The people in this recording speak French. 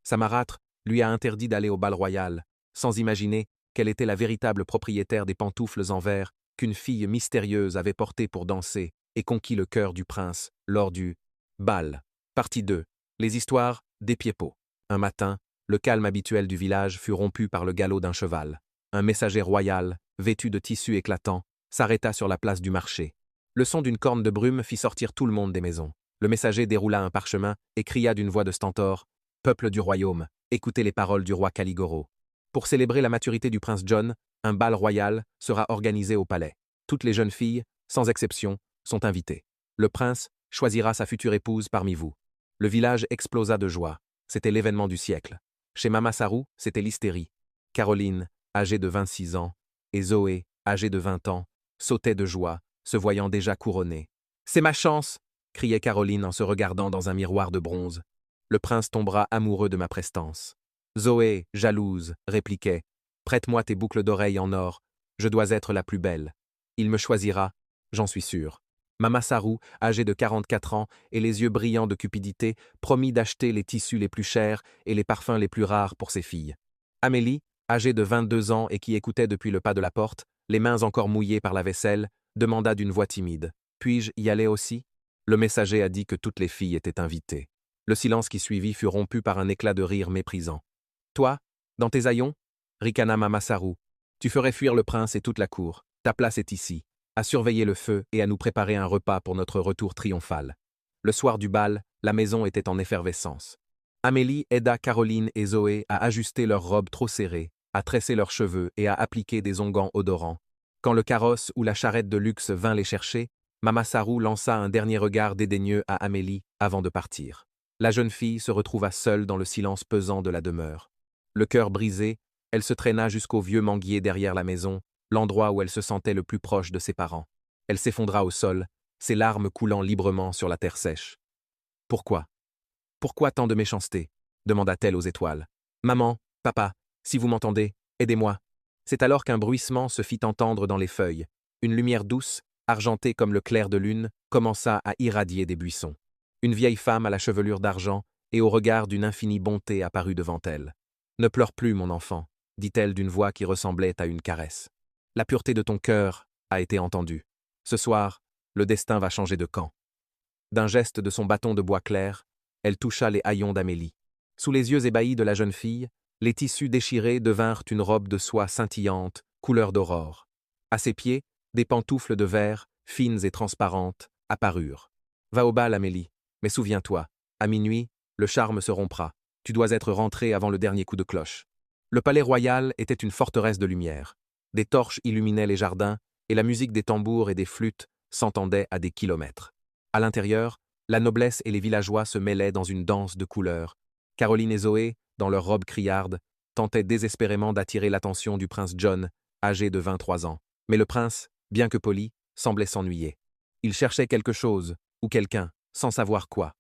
Sa marâtre lui a interdit d'aller au bal royal, sans imaginer qu'elle était la véritable propriétaire des pantoufles en verre qu'une fille mystérieuse avait portées pour danser et conquis le cœur du prince lors du bal. Partie 2. Les histoires des Pieds-Pots. Un matin, le calme habituel du village fut rompu par le galop d'un cheval. Un messager royal, vêtu de tissus éclatants, s'arrêta sur la place du marché. Le son d'une corne de brume fit sortir tout le monde des maisons. Le messager déroula un parchemin et cria d'une voix de stentor: « Peuple du royaume, écoutez les paroles du roi Caligoro. Pour célébrer la maturité du prince John, un bal royal sera organisé au palais. Toutes les jeunes filles, sans exception, sont invitées. Le prince choisira sa future épouse parmi vous. » Le village explosa de joie. C'était l'événement du siècle. Chez Mama Sarou, c'était l'hystérie. Caroline, âgée de 26 ans, et Zoé, âgée de 20 ans, sautaient de joie, se voyant déjà couronnée. « C'est ma chance !» criait Caroline en se regardant dans un miroir de bronze. « Le prince tombera amoureux de ma prestance. » Zoé, jalouse, répliquait: « Prête-moi tes boucles d'oreilles en or, je dois être la plus belle. Il me choisira, j'en suis sûre. » Mama Sarou, âgée de 44 ans et les yeux brillants de cupidité, promit d'acheter les tissus les plus chers et les parfums les plus rares pour ses filles. Amélie, âgée de 22 ans et qui écoutait depuis le pas de la porte, les mains encore mouillées par la vaisselle, demanda d'une voix timide: « Puis-je y aller aussi ?» Le messager a dit que toutes les filles étaient invitées. Le silence qui suivit fut rompu par un éclat de rire méprisant. « Toi, dans tes haillons ?» ricana Mama Sarou. « Tu ferais fuir le prince et toute la cour. Ta place est ici, à surveiller le feu et à nous préparer un repas pour notre retour triomphal. » Le soir du bal, la maison était en effervescence. Amélie aida Caroline et Zoé à ajuster leurs robes trop serrées, à tresser leurs cheveux et à appliquer des onguents odorants. Quand le carrosse ou la charrette de luxe vint les chercher, Mama Sarou lança un dernier regard dédaigneux à Amélie avant de partir. La jeune fille se retrouva seule dans le silence pesant de la demeure. Le cœur brisé, elle se traîna jusqu'au vieux manguier derrière la maison, l'endroit où elle se sentait le plus proche de ses parents. Elle s'effondra au sol, ses larmes coulant librement sur la terre sèche. « Pourquoi ? Pourquoi tant de méchanceté ?» demanda-t-elle aux étoiles. « Maman, papa, si vous m'entendez, aidez-moi. » C'est alors qu'un bruissement se fit entendre dans les feuilles. Une lumière douce, argentée comme le clair de lune, commença à irradier des buissons. Une vieille femme à la chevelure d'argent et au regard d'une infinie bonté apparut devant elle. « Ne pleure plus, mon enfant, » dit-elle d'une voix qui ressemblait à une caresse. « La pureté de ton cœur a été entendue. Ce soir, le destin va changer de camp. » D'un geste de son bâton de bois clair, elle toucha les haillons d'Amélie. Sous les yeux ébahis de la jeune fille, les tissus déchirés devinrent une robe de soie scintillante, couleur d'aurore. À ses pieds, des pantoufles de verre, fines et transparentes, apparurent. « Va au bal, Amélie, mais souviens-toi, à minuit, le charme se rompra. Tu dois être rentrée avant le dernier coup de cloche. » Le palais royal était une forteresse de lumière. Des torches illuminaient les jardins, et la musique des tambours et des flûtes s'entendait à des kilomètres. À l'intérieur, la noblesse et les villageois se mêlaient dans une danse de couleurs. Caroline et Zoé, dans leurs robes criardes, tentaient désespérément d'attirer l'attention du prince John, âgé de 23 ans. Mais le prince, bien que poli, semblait s'ennuyer. Il cherchait quelque chose, ou quelqu'un, sans savoir quoi.